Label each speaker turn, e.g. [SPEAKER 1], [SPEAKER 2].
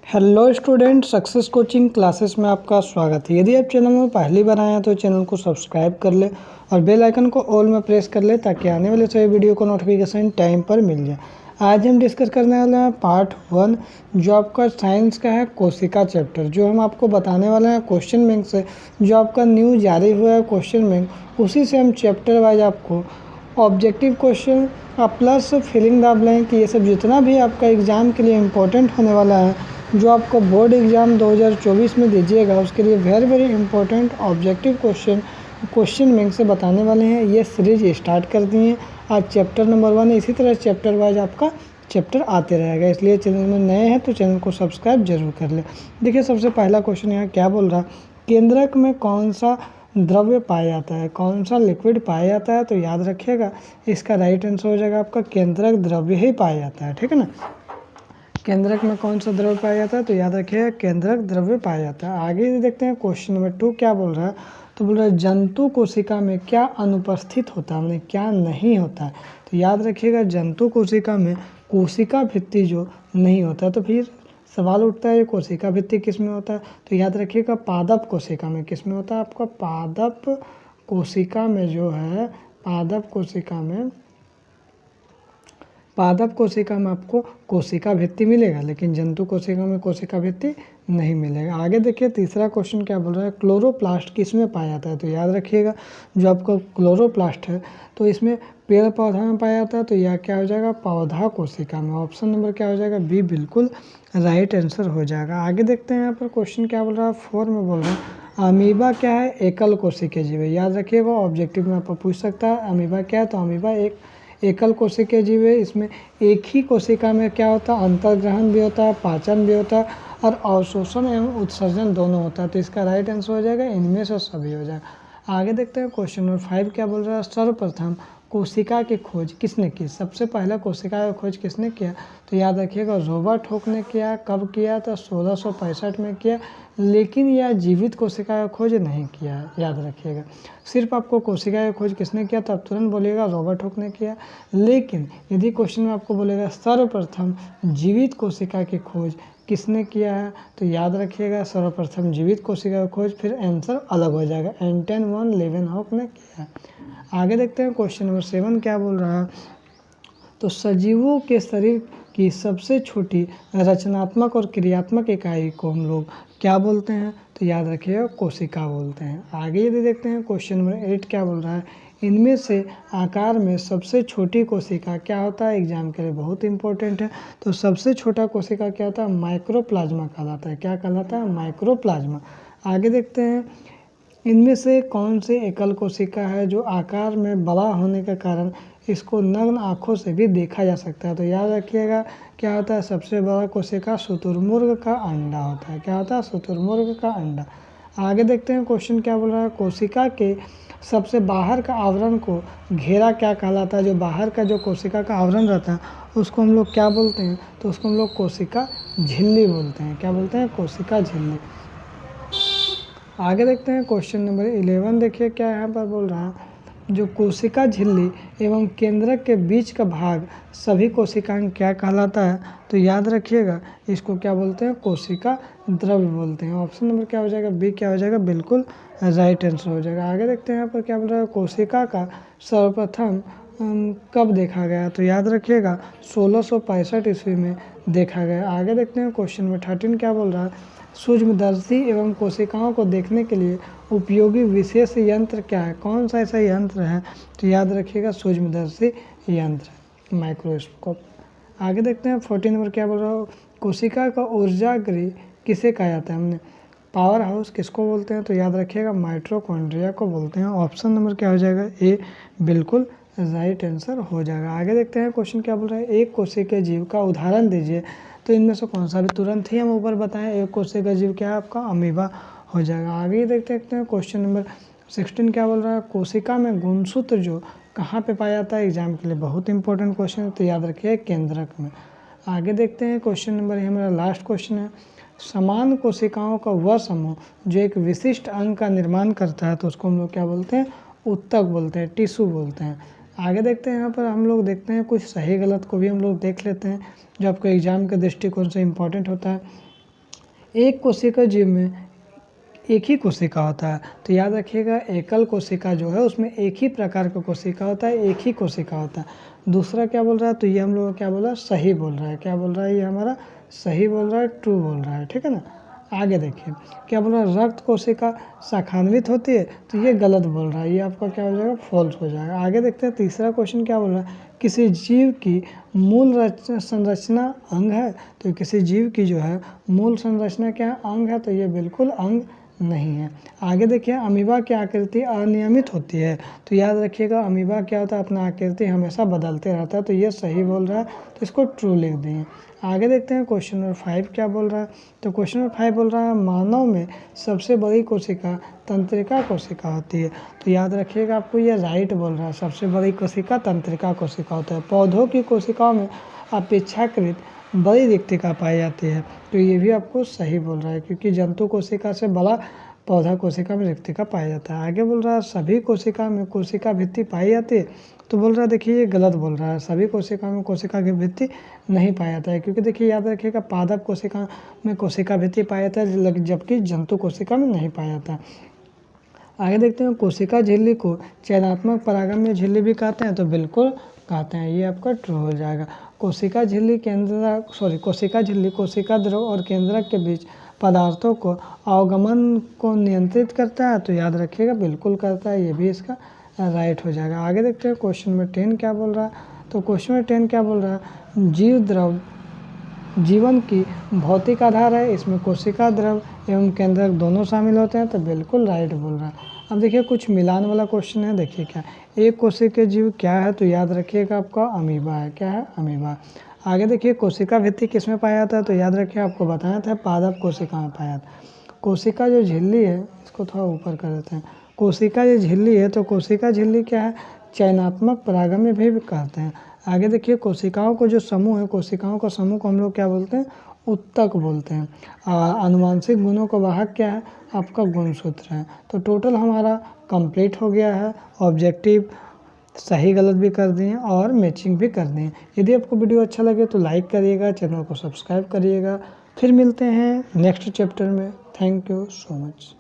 [SPEAKER 1] Hello student, success coaching classes में आपका स्वागत है। यदि आप चैनल में पहली बार आए हैं तो चैनल को सब्सक्राइब कर ले और बेल आइकन को ऑल में प्रेस कर ले ताकि आने वाले सभी वीडियो को नोटिफिकेशन टाइम पर मिल जाए। आज हम डिस्कस करने वाले हैं पार्ट 1 जो आपका साइंस का है, कोशिका चैप्टर। जो हम आपको बताने वाले हैं क्वेश्चन बैंक से, जो आपका न्यू जारी हुआ है क्वेश्चन बैंक, उसी से हम चैप्टर वाइज आपको objective question plus filling the blank, ये सब जितना भी आपका एग्ज़ाम के लिए इम्पोर्टेंट होने वाला है, जो आपको बोर्ड एग्ज़ाम 2024 में दीजिएगा, उसके लिए very very important objective question bank से बताने वाले हैं। ये सीरीज स्टार्ट कर दिए हैं। आज चैप्टर नंबर 1 है। इसी तरह चैप्टर वाइज आपका चैप्टर आते रहेगा, इसलिए चैनल में नए हैं तो चैनल को सब्सक्राइब जरूर कर ले। देखिए, सबसे पहला क्वेश्चन यहाँ क्या बोल रहा है, केंद्रक में कौन सा द्रव्य पाया जाता है, कौन सा लिक्विड पाया जाता है। तो याद रखिएगा, इसका राइट आंसर हो जाएगा आपका केंद्रक द्रव्य ही पाया जाता है। ठीक है ना, केंद्रक में कौन सा द्रव्य पाया जाता है, तो याद रखिएगा केंद्रक द्रव्य पाया जाता है। आगे देखते हैं क्वेश्चन नंबर 2 क्या बोल रहा है। तो बोल रहा है जंतु कोशिका में क्या अनुपस्थित होता है, मतलब क्या नहीं होता है। तो याद रखिएगा, जंतु कोशिका में कोशिका भित्ति जो नहीं होता, तो फिर सवाल उठता है कोशिका भित्ति किस में होता है। तो याद रखिएगा पादप कोशिका में। किस में होता है आपका पादप कोशिका में, जो है पादप कोशिका में आपको कोशिका भित्ति मिलेगा, लेकिन जंतु कोशिका में कोशिका भित्ति नहीं मिलेगा। आगे देखिए, तीसरा क्वेश्चन क्या बोल रहा है, क्लोरोप्लास्ट किस में पाया जाता है। तो याद रखिएगा, जो आपका क्लोरोप्लास्ट है तो इसमें पेड़ पौधा में पाया जाता है। तो यह क्या हो जाएगा, पौधा कोशिका में। ऑप्शन नंबर क्या हो जाएगा, बी बिल्कुल राइट आंसर हो जाएगा। आगे देखते हैं यहाँ पर क्वेश्चन क्या बोल रहा है, 4 में बोल रहा है अमीबा क्या है, एकल कोशिकीय जीव है। याद रखिएगा, ऑब्जेक्टिव में आपको पूछ सकता है अमीबा क्या है। तो अमीबा एक एकल कोशिकीय जीव है। इसमें एक ही कोशिका में क्या होता है, अंतर्ग्रहण भी होता है, पाचन भी होता है और अवशोषण एवं उत्सर्जन दोनों होता है। तो इसका राइट आंसर हो जाएगा इनमें से सभी हो जाएगा। आगे देखते हैं क्वेश्चन नंबर 5 क्या बोल रहा है, सर्वप्रथम कोशिका की खोज किसने की, सबसे पहला कोशिका की खोज किसने किया। तो याद रखिएगा, रॉबर्ट हुक ने किया। कब किया, तो 1665 में किया। लेकिन यह जीवित कोशिका की खोज नहीं किया, याद रखिएगा। सिर्फ आपको कोशिका की खोज किसने किया, तो आप तुरंत बोलिएगा रॉबर्ट हुक ने किया। लेकिन यदि क्वेश्चन में आपको बोलेगा सर्वप्रथम जीवित कोशिका की खोज किसने किया है, तो याद रखिएगा सर्वप्रथम जीवित कोशिका की खोज, फिर आंसर अलग हो जाएगा, एंटन वन लेवेनहॉक ने किया है। आगे देखते हैं क्वेश्चन नंबर 7 क्या बोल रहा है। तो सजीवों के शरीर की सबसे छोटी रचनात्मक और क्रियात्मक इकाई को हम लोग क्या बोलते हैं। तो याद रखिएगा कोशिका बोलते हैं। आगे यदि देखते हैं क्वेश्चन नंबर 8 क्या बोल रहा है, इनमें से आकार में सबसे छोटी कोशिका क्या होता है, एग्जाम के लिए बहुत इंपॉर्टेंट है। तो सबसे छोटा कोशिका क्या होता है, माइक्रोप्लाज्मा कहलाता है। क्या कहलाता है, माइक्रोप्लाज्मा। आगे देखते हैं, इनमें से कौन सी एकल कोशिका है जो आकार में बड़ा होने के कारण इसको नग्न आँखों से भी देखा जा सकता है। तो याद रखिएगा, क्या होता है, सबसे बड़ा कोशिका शुतुरमुर्ग का अंडा होता है। क्या होता है, शुतुरमुर्ग का अंडा। आगे देखते हैं क्वेश्चन क्या बोल रहा है, कोशिका के सबसे बाहर का आवरण को घेरा क्या कहलाता है। जो बाहर का जो कोशिका का आवरण रहता है उसको हम लोग क्या बोलते हैं, तो उसको हम लोग कोशिका झिल्ली बोलते हैं। क्या बोलते हैं, कोशिका झिल्ली। आगे देखते हैं क्वेश्चन नंबर 11। देखिए क्या यहाँ पर बोल रहा है, जो कोशिका झिल्ली एवं केंद्रक के बीच का भाग सभी कोशिकाएं क्या कहलाता है। तो याद रखिएगा, इसको क्या बोलते हैं, कोशिका द्रव्य बोलते हैं। ऑप्शन नंबर क्या हो जाएगा, बी क्या हो जाएगा, बिल्कुल राइट आंसर हो जाएगा। आगे देखते हैं यहाँ पर क्या बोल रहा है, कोशिका का सर्वप्रथम कब देखा गया। तो याद रखिएगा 1665 ईस्वी में देखा गया। आगे देखते हैं क्वेश्चन नंबर 13 क्या बोल रहा है, सूक्ष्मदर्शी एवं कोशिकाओं को देखने के लिए उपयोगी विशेष यंत्र क्या है, कौन सा ऐसा यंत्र है। तो याद रखिएगा सूक्ष्मदर्शी यंत्र, माइक्रोस्कोप। आगे देखते हैं 14 नंबर क्या बोल रहा है, कोशिका का ऊर्जा गृह किसे कहा जाता है, हमने पावर हाउस किसको बोलते हैं। तो याद रखिएगा माइटोकॉन्ड्रिया को बोलते हैं। ऑप्शन नंबर क्या हो जाएगा, ए बिल्कुल राइट आंसर हो जाएगा। आगे देखते हैं क्वेश्चन क्या बोल रहा है, एक कोशिकीय जीव का उदाहरण दीजिए। तो इनमें से कौन सा भी तुरंत ही हम ऊपर बताएं, एक कोशिकीय जीव क्या है आपका, अमीबा हो जाएगा। आगे देखते हैं क्वेश्चन नंबर 16 क्या बोल रहा है, कोशिका में गुणसूत्र जो कहाँ पे पाया जाता है, एग्जाम के लिए बहुत इंपॉर्टेंट क्वेश्चन है, तो याद रखिए केंद्रक में। आगे देखते हैं क्वेश्चन नंबर, ये हमारा लास्ट क्वेश्चन है, समान कोशिकाओं का वह समूह जो एक विशिष्ट अंग का निर्माण करता है, तो उसको हम लोग क्या बोलते हैं, उत्तक बोलते हैं, टिश्यू बोलते हैं। आगे देखते हैं यहाँ पर हम लोग देखते हैं कुछ सही गलत को भी हम लोग देख लेते हैं, जो आपको एग्जाम के दृष्टिकोण से इम्पॉर्टेंट होता है। एक कोशिका जीव में एक ही कोशिका होता है, तो याद रखिएगा एकल कोशिका जो है उसमें एक ही प्रकार का कोशिका होता है, एक ही कोशिका होता है। दूसरा क्या बोल रहा है, तो ये हम लोग क्या बोल रहा है, सही बोल रहा है। क्या बोल रहा है, ये हमारा सही बोल रहा है, ट्रू बोल रहा है, ठीक है ना। आगे देखिए क्या बोल रहा है, रक्त कोशिका शाखान्वित होती है, तो ये गलत बोल रहा है, ये आपका क्या हो जाएगा, फॉल्स हो जाएगा। आगे देखते हैं तीसरा क्वेश्चन क्या बोल रहा है, किसी जीव की मूल संरचना अंग है, तो किसी जीव की जो है मूल संरचना क्या है, अंग है, तो ये बिल्कुल अंग नहीं है। आगे देखिए अमीबा की आकृति अनियमित होती है, तो याद रखिएगा अमीबा क्या होता है, अपना आकृति हमेशा बदलते रहता है, तो ये सही बोल रहा है, तो इसको ट्रू लिख दिए। आगे देखते हैं क्वेश्चन नंबर 5 क्या बोल रहा है, तो क्वेश्चन नंबर 5 बोल रहा है मानव में सबसे बड़ी कोशिका तंत्रिका कोशिका होती है, तो याद रखिएगा आपको ये राइट बोल रहा है, सबसे बड़ी कोशिका तंत्रिका कोशिका होता है। पौधों की कोशिकाओं में अपेक्षाकृत बड़ी रिक्तिका पाई जाती है, तो ये भी आपको सही बोल रहा है, क्योंकि जंतु कोशिका से बड़ा पौधा कोशिका में रिक्तिका पाया जाता है। आगे बोल रहा है सभी कोशिका में कोशिका भित्ति पाई जाती है, तो बोल रहा है देखिए ये गलत बोल रहा है, सभी कोशिका में कोशिका की भित्ति नहीं पाया जाता है, क्योंकि देखिए याद रखिएगा पादप कोशिका में कोशिका भित्ति पाया जाता है, जबकि जंतु कोशिका में नहीं पाया जाता। आगे देखते हैं कोशिका झिल्ली को चयनात्मक परागण झिल्ली भी कहते हैं, तो बिल्कुल कहते हैं, ये आपका ट्रू हो जाएगा। कोशिका झिल्ली कोशिका झिल्ली कोशिका द्रव और केंद्रक के बीच पदार्थों को अवगमन को नियंत्रित करता है, तो याद रखिएगा बिल्कुल करता है, ये भी इसका राइट हो जाएगा। आगे देखते हैं क्वेश्चन नंबर 10 क्या बोल रहा है, तो क्वेश्चन नंबर 10 क्या बोल रहा है, जीव द्रव जीवन की भौतिक आधार है, इसमें कोशिका द्रव एवं केंद्रक दोनों शामिल होते हैं, तो बिल्कुल राइट बोल रहा है। अब देखिए कुछ मिलान वाला क्वेश्चन है, देखिए क्या एक कोशिका जीव क्या है, तो याद रखिएगा आपका अमीबा है, क्या है, अमीबा। आगे देखिए कोशिका भित्ति किस में पाया जाता है, तो याद रखिए आपको बताया था पादप कोशिका में पाया जाता है। कोशिका जो झिल्ली है, इसको थोड़ा ऊपर कर देते हैं, कोशिका जो झिल्ली है, तो कोशिका झिल्ली क्या है, चयनात्मक परागण में भी कहते हैं। आगे देखिए कोशिकाओं को जो समूह है, कोशिकाओं का समूह को हम लोग क्या बोलते हैं, उत्तक बोलते हैं। आनुवांशिक गुणों का वाहक क्या है, आपका गुणसूत्र है। तो टोटल हमारा कंप्लीट हो गया है, ऑब्जेक्टिव सही गलत भी कर दिए और मैचिंग भी कर दिए। यदि आपको वीडियो अच्छा लगे तो लाइक करिएगा, चैनल को सब्सक्राइब करिएगा। फिर मिलते हैं नेक्स्ट चैप्टर में। Thank you so much.